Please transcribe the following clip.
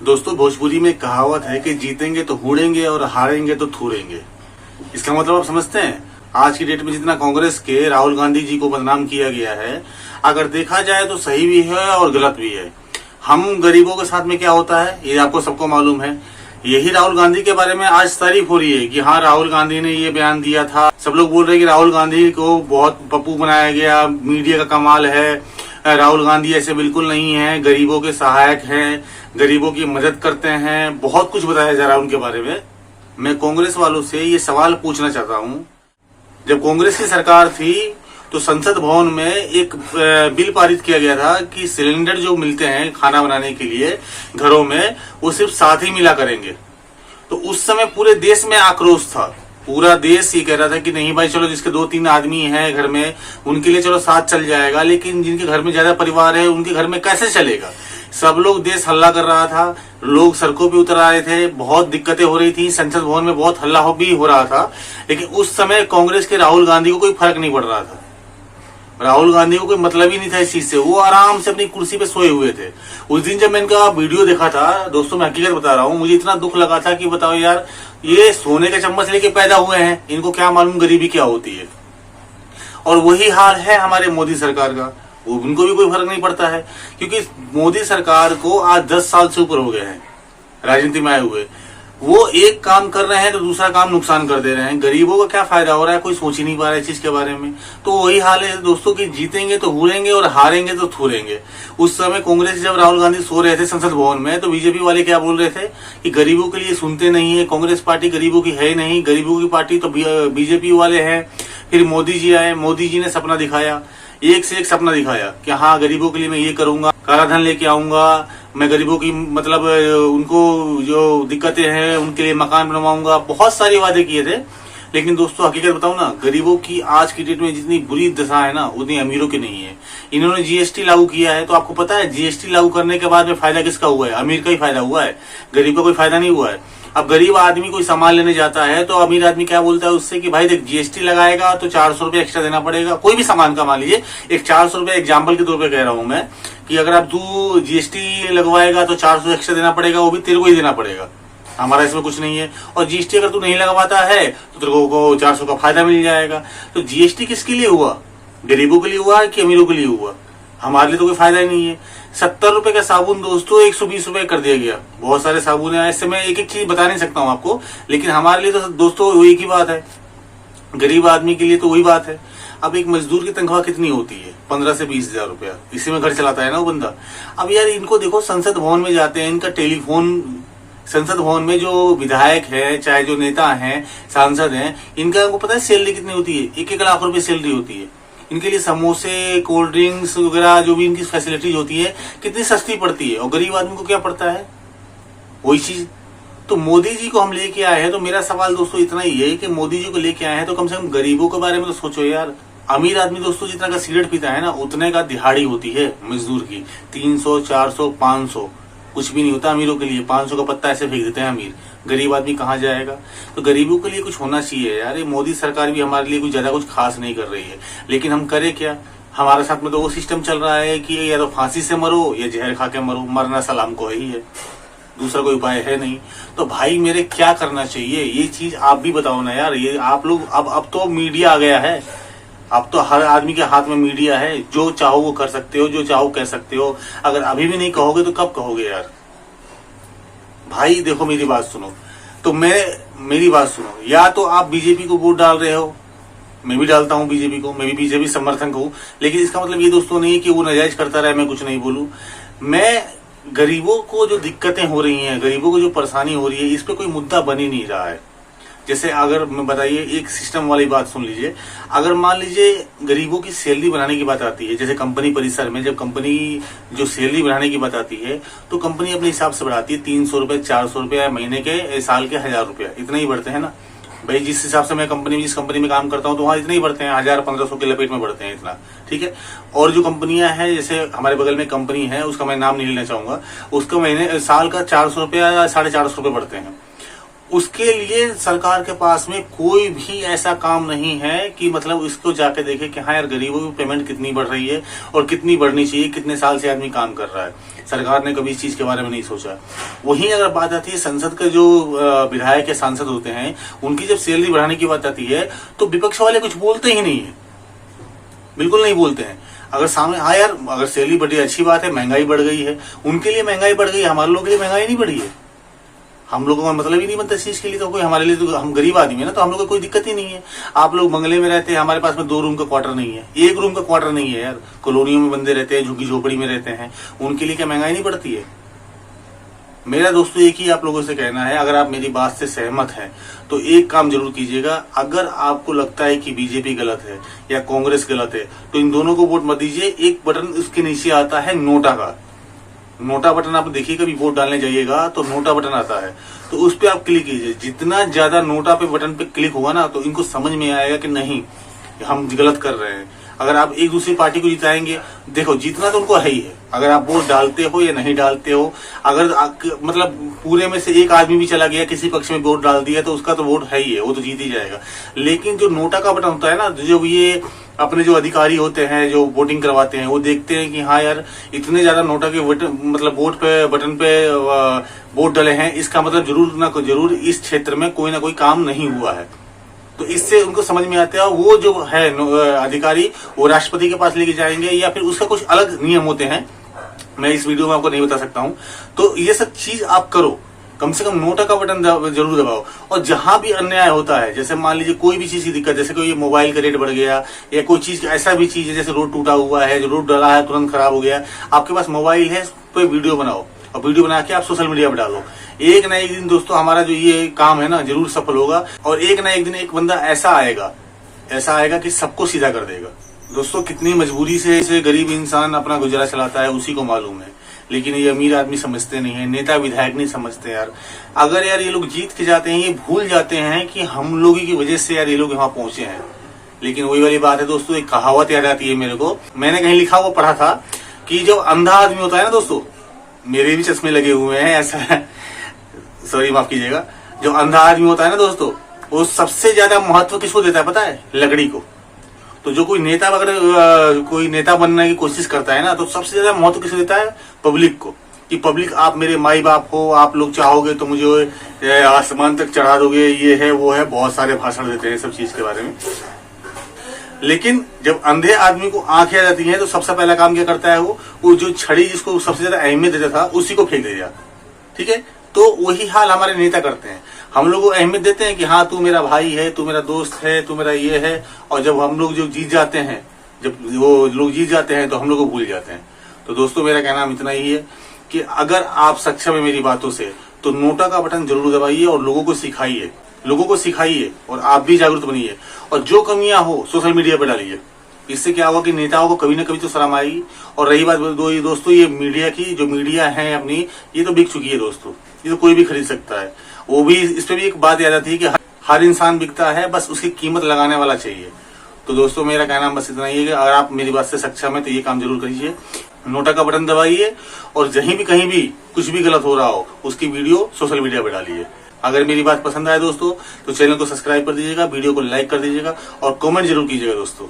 दोस्तों, भोजपुरी में कहावत है कि जीतेंगे तो हूड़ेंगे और हारेंगे तो थूरेंगे। इसका मतलब आप समझते हैं? आज की डेट में जितना कांग्रेस के राहुल गांधी जी को बदनाम किया गया है, अगर देखा जाए तो सही भी है और गलत भी है। हम गरीबों के साथ में क्या होता है ये आपको सबको मालूम है। यही राहुल गांधी के बारे में आज तारीफ हो रही है कि हाँ, राहुल गांधी ने ये बयान दिया था। सब लोग बोल रहे हैं कि राहुल गांधी को बहुत पप्पू बनाया गया, मीडिया का कमाल है, राहुल गांधी ऐसे बिल्कुल नहीं है, गरीबों के सहायक हैं, गरीबों की मदद करते हैं, बहुत कुछ बताया जा रहा है उनके बारे में। मैं कांग्रेस वालों से ये सवाल पूछना चाहता हूँ, जब कांग्रेस की सरकार थी तो संसद भवन में एक बिल पारित किया गया था कि सिलेंडर जो मिलते हैं खाना बनाने के लिए घरों में, वो सिर्फ 7 ही मिला करेंगे। तो उस समय पूरे देश में आक्रोश था, पूरा देश ये कह रहा था कि नहीं भाई, चलो जिसके 2-3 आदमी हैं घर में उनके लिए चलो 7 चल जाएगा, लेकिन जिनके घर में ज्यादा परिवार है उनके घर में कैसे चलेगा। सब लोग, देश हल्ला कर रहा था, लोग सड़कों पे उतर आ रहे थे, बहुत दिक्कतें हो रही थी, संसद भवन में बहुत हल्ला भी हो रहा था। लेकिन उस समय कांग्रेस के राहुल गांधी को कोई फर्क नहीं पड़ रहा था। राहुल गांधी को कोई मतलब ही नहीं था इस चीज से, वो आराम से अपनी कुर्सी पे सोए हुए थे। उस दिन जब मैं इनका वीडियो देखा था, दोस्तों मैं हकीकत बता रहा हूँ, मुझे इतना दुख लगा था कि बताओ यार, ये सोने का चम्मच लेके पैदा हुए हैं, इनको क्या मालूम गरीबी क्या होती है। और वही हाल है हमारे मोदी सरकार का, उनको भी कोई फर्क नहीं पड़ता है, क्योंकि मोदी सरकार को आज 10 साल से ऊपर हो गए हैं राजनीति में आए हुए। वो एक काम कर रहे हैं तो दूसरा काम नुकसान कर दे रहे हैं। गरीबों को क्या फायदा हो रहा है, कोई सोच ही नहीं पा रहा है इस चीज के बारे में। तो वही हाल है दोस्तों कि जीतेंगे तो हूरेंगे और हारेंगे तो थूरेंगे। उस समय कांग्रेस, जब राहुल गांधी सो रहे थे संसद भवन में, तो बीजेपी वाले क्या बोल रहे थे कि गरीबों के लिए सुनते नहीं है, कांग्रेस पार्टी गरीबों की है नहीं, गरीबों की पार्टी तो बीजेपी वाले हैं। फिर मोदी जी आए, मोदी जी ने सपना दिखाया, एक से एक सपना दिखाया कि हाँ, गरीबों के लिए मैं ये करूंगा, काला धन लेके आऊंगा, मैं गरीबों की मतलब उनको जो दिक्कतें हैं उनके लिए मकान बनवाऊंगा, बहुत सारे वादे किए थे। लेकिन दोस्तों हकीकत बताऊं ना, गरीबों की आज की डेट में जितनी बुरी दशा है ना, उतनी अमीरों की नहीं है। इन्होंने जीएसटी लागू किया है, तो आपको पता है जीएसटी लागू करने के बाद में फायदा किसका हुआ है? अमीर का ही फायदा हुआ है, गरीब का कोई फायदा नहीं हुआ है। अब गरीब आदमी कोई सामान लेने जाता है तो अमीर आदमी क्या बोलता है उससे कि भाई देख, जीएसटी लगाएगा तो 400 रुपये एक्स्ट्रा देना पड़ेगा। कोई भी सामान का मान लीजिए, एक 400 रुपये एग्जाम्पल के तौर पे कह रहा हूं मैं, कि अगर अब तू जीएसटी लगवाएगा तो 400 एक्स्ट्रा देना पड़ेगा, वो भी तेरे को ही देना पड़ेगा, हमारा इसमें कुछ नहीं है। और जीएसटी अगर तू नहीं लगवाता है तो तेरे को 400 का फायदा मिल जाएगा। तो जीएसटी किसके लिए हुआ? गरीबों के लिए हुआ कि अमीरों के लिए हुआ? हमारे लिए तो कोई फायदा ही नहीं है। 70 रुपए का साबुन दोस्तों 120 रुपए कर दिया गया। बहुत सारे साबुन है, ऐसे मैं एक एक चीज बता नहीं सकता हूं आपको, लेकिन हमारे लिए तो दोस्तों वही की बात है, गरीब आदमी के लिए तो वही बात है। अब एक मजदूर की तनख्वाह कितनी होती है? 15 से 20 हजार रुपया, इसी में घर चलाता है ना वो बंदा। अब यार इनको देखो, संसद भवन में जाते हैं, इनका टेलीफोन, संसद भवन में जो विधायक है, चाहे जो नेता हैं, सांसद हैं, इनका आपको पता है सैलरी कितनी होती है? 1-1 लाख रुपए सैलरी होती है। इनके लिए समोसे, कोल्ड ड्रिंक्स वगैरह जो भी इनकी फैसिलिटीज होती है कितनी सस्ती पड़ती है, और गरीब आदमी को क्या पड़ता है? वही चीज। तो मोदी जी को हम लेके आए हैं, तो मेरा सवाल दोस्तों इतना ही है कि मोदी जी को लेके आए हैं तो कम से कम गरीबों के बारे में तो सोचो यार। अमीर आदमी दोस्तों जितना का सिगरेट पीता है ना, उतने का दिहाड़ी होती है मजदूर की, 300, 400, 500, कुछ भी नहीं होता अमीरों के लिए। 500 का पत्ता ऐसे फेंक देते हैं अमीर, गरीब आदमी कहाँ जाएगा? तो गरीबों के लिए कुछ होना चाहिए यार। ये मोदी सरकार भी हमारे लिए कुछ ज्यादा कुछ खास नहीं कर रही है, लेकिन हम करें क्या? हमारे साथ में तो वो सिस्टम चल रहा है कि या तो फांसी से मरो या जहर खा के मरो, मरना सलाम को ही है, दूसरा कोई उपाय है नहीं। तो भाई मेरे क्या करना चाहिए, ये चीज आप भी बताओ ना यार। ये आप लोग, अब तो मीडिया आ गया है, अब तो हर आदमी के हाथ में मीडिया है, जो चाहो वो कर सकते हो, जो चाहो कह सकते हो। अगर अभी भी नहीं कहोगे तो कब कहोगे यार? भाई देखो मेरी बात सुनो, तो मेरी बात सुनो, या तो आप बीजेपी को वोट डाल रहे हो, मैं भी डालता हूं बीजेपी को, मैं भी बीजेपी समर्थक हूं, लेकिन इसका मतलब ये दोस्तों नहीं है कि वो नाजायज करता रहे, मैं कुछ नहीं बोलूं। मैं गरीबों को जो दिक्कतें हो रही हैं, गरीबों को जो परेशानी हो रही है, इस पे कोई मुद्दा बन ही नहीं रहा है। जैसे अगर मैं बताइए, एक सिस्टम वाली बात सुन लीजिए, अगर मान लीजिए गरीबों की सैलरी बढ़ाने की बात आती है, जैसे कंपनी परिसर में जब कंपनी जो सैलरी बढ़ाने की बात आती है, तो कंपनी अपने हिसाब से बढ़ाती है, 300 रुपए, 400 रुपए, महीने के, साल के 1000 रुपया, इतना ही बढ़ते हैं ना भाई। जिस हिसाब से मैं जिस कंपनी में काम करता हूँ तो वहाँ इतने ही बढ़ते हैं, 1000-1500 के लपेट में बढ़ते हैं, इतना ठीक है। और जो कंपनियां हैं, जैसे हमारे बगल में कंपनी है, उसका मैं नाम नहीं लेना चाहूंगा, उसका महीने साल का 400 रुपया या 450 रुपये बढ़ते हैं। उसके लिए सरकार के पास में कोई भी ऐसा काम नहीं है कि मतलब इसको जाके देखे कि हाँ यार गरीबों की पेमेंट कितनी बढ़ रही है और कितनी बढ़नी चाहिए, कितने साल से आदमी काम कर रहा है। सरकार ने कभी इस चीज के बारे में नहीं सोचा। वहीं अगर बात आती है संसद के जो विधायक या सांसद होते हैं, उनकी जब सैलरी बढ़ाने की बात आती है तो विपक्ष वाले कुछ बोलते ही नहीं है, बिल्कुल नहीं बोलते हैं। अगर सामने हाँ यार अगर सैलरी बढ़ी अच्छी बात है, महंगाई बढ़ गई है, उनके लिए महंगाई बढ़ गई है, हमारे लोगों के लिए महंगाई नहीं बढ़ी है। हम लोगों का मतलब ही नहीं बनता इस चीज के लिए, तो कोई हमारे लिए, तो हम गरीब आदमी है ना, तो हम लोग को कोई दिक्कत ही नहीं है। आप लोग बंगले में रहते हैं, हमारे पास में 2 रूम का क्वार्टर नहीं है, 1 रूम का क्वार्टर नहीं है यार। कॉलोनियों में बंदे रहते हैं, झुग्गी झोपड़ी में रहते हैं, उनके लिए क्या महंगाई नहीं बढ़ती है? मेरा दोस्तों एक ही आप लोगों से कहना है, अगर आप मेरी बात से सहमत हैं तो एक काम जरूर कीजिएगा। अगर आपको लगता है कि बीजेपी गलत है या कांग्रेस गलत है तो इन दोनों को वोट मत दीजिए। एक बटन उसके नीचे आता है नोटा का, नोटा बटन आप देखिए, कभी वोट डालने जाइएगा तो नोटा बटन आता है, तो उस पर आप क्लिक कीजिए। जितना ज्यादा नोटा पे बटन पे क्लिक होगा ना तो इनको समझ में आएगा कि नहीं हम गलत कर रहे हैं। अगर आप एक दूसरी पार्टी को जिताएंगे, देखो जीतना तो उनको है ही है, अगर आप वोट डालते हो या नहीं डालते हो, अगर मतलब पूरे में से एक आदमी भी चला गया किसी पक्ष में वोट डाल दिया तो उसका तो वोट है ही है, वो तो जीत ही जाएगा। लेकिन जो नोटा का बटन होता है ना, जो ये अपने जो अधिकारी होते हैं जो वोटिंग करवाते हैं, वो देखते हैं कि हाँ यार इतने ज्यादा नोटा के मतलब वोट पे बटन पे वोट डले हैं, इसका मतलब जरूर ना जरूर इस क्षेत्र में कोई ना कोई काम नहीं हुआ है। तो इससे उनको समझ में आता है, वो जो है अधिकारी वो राष्ट्रपति के पास लेके जाएंगे या फिर उसका कुछ अलग नियम होते हैं, मैं इस वीडियो में आपको नहीं बता सकता हूं। तो ये सब चीज आप करो, कम से कम नोटा का बटन जरूर दबाओ। और जहां भी अन्याय होता है, जैसे मान लीजिए कोई भी चीज की दिक्कत, जैसे कोई मोबाइल का रेट बढ़ गया या कोई चीज ऐसा भी चीज है, जैसे रोड टूटा हुआ है, जो रोड डला है तुरंत खराब हो गया, आपके पास मोबाइल है तो वीडियो बनाओ और वीडियो बना के आप सोशल मीडिया पर डालो। एक ना एक दिन दोस्तों हमारा जो ये काम है ना जरूर सफल होगा, और एक ना एक दिन एक बंदा ऐसा आएगा कि सबको सीधा कर देगा। दोस्तों कितनी मजबूरी से गरीब इंसान अपना गुजारा चलाता है उसी को मालूम है, लेकिन ये अमीर आदमी समझते नहीं है, नेता विधायक नहीं समझते यार। अगर यार ये लोग जीत के जाते हैं, ये भूल जाते हैं कि हम लोगों की वजह से यार ये लोग यहाँ पहुंचे हैं। लेकिन वही वाली बात है दोस्तों, एक कहावत याद आती है मेरे को, मैंने कहीं लिखा हुआ पढ़ा था कि जो अंधा आदमी होता है ना दोस्तों, मेरे भी चश्मे लगे हुए हैं ऐसा है, सॉरी माफ कीजिएगा, जो अंधा आदमी होता है ना दोस्तों, वो सबसे ज्यादा महत्व किसको देता है पता है? लकड़ी को। तो जो कोई नेता अगर कोई नेता बनने की कोशिश करता है ना, तो सबसे ज्यादा महत्व किसको देता है? पब्लिक को। कि पब्लिक आप मेरे माई बाप हो, आप लोग चाहोगे तो मुझे आसमान तक चढ़ा दोगे, ये है वो है, बहुत सारे भाषण देते हैं सब चीज के बारे में। लेकिन जब अंधे आदमी को आंखें आ जाती हैं तो सबसे पहला काम क्या करता है? वो जो छड़ी जिसको सबसे ज्यादा अहमियत देता था उसी को फेंक देगा। ठीक है, तो वही हाल हमारे नेता करते हैं। हम लोग को अहमियत देते हैं कि हाँ तू मेरा भाई है, तू मेरा दोस्त है, तू मेरा ये है, और जब हम लोग जो जीत जाते हैं, जब वो लोग जीत जाते हैं तो हम लोग को भूल जाते हैं। तो दोस्तों मेरा कहना इतना ही है कि अगर आप सक्षम है मेरी बातों से तो नोटा का बटन जरूर दबाइए और लोगों को सिखाइए और आप भी जागरूक बनिए, और जो कमियां हो सोशल मीडिया पर डालिए। इससे क्या होगा कि नेताओं को कभी ना कभी तो शर्म आएगी। और रही बात दोस्तों ये मीडिया की, जो मीडिया है अपनी, ये तो बिक चुकी है दोस्तों, ये तो कोई भी खरीद सकता है। वो भी इस पे भी एक बात याद आती है कि हर इंसान बिकता है, बस उसकी कीमत लगाने वाला चाहिए। तो दोस्तों मेरा कहना बस इतना ही है कि अगर आप मेरी बात से सक्षम है तो ये काम जरूर करिए, नोटा का बटन दबाइए, और कहीं भी कुछ भी गलत हो रहा हो उसकी वीडियो सोशल मीडिया पर डालिए। अगर मेरी बात पसंद आए दोस्तों तो चैनल को सब्सक्राइब कर दीजिएगा, वीडियो को लाइक कर दीजिएगा और कमेंट जरूर कीजिएगा दोस्तों।